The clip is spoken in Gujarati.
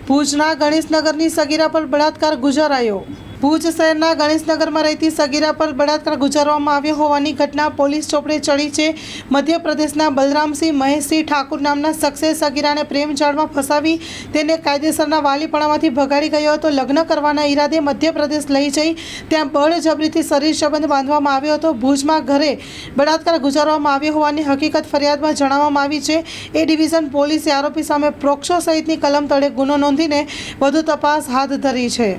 ભુજના ગણેશનગરની સગીરા પર બળાત્કાર ગુજારાયો। ભુજ શહેરના ગણેશનગરમાં રહેતી સગીરા પર બળાત્કાર ગુજારવામાં આવ્યો હોવાની ઘટના પોલીસ ચોપડે ચડી છે। મધ્યપ્રદેશના બલરામસિંહ મહેશસિંહ ઠાકુર નામના શખ્સે સગીરાને પ્રેમ જાળમાં ફસાવી તેને કાયદેસરના વાલીપણામાંથી ભગાડી ગયો હતો। લગ્ન કરવાના ઈરાદે મધ્યપ્રદેશ લઈ જઈ ત્યાં બળજબરીથી શરીર સંબંધ બાંધવામાં આવ્યો હતો। ભુજમાં ઘરે બળાત્કાર ગુજારવામાં આવ્યો હોવાની હકીકત ફરિયાદમાં જણાવવામાં આવી છે। એ ડિવિઝન પોલીસે આરોપી સામે પોક્સો સહિતની કલમ તળે ગુનો નોંધીને વધુ તપાસ હાથ ધરી છે।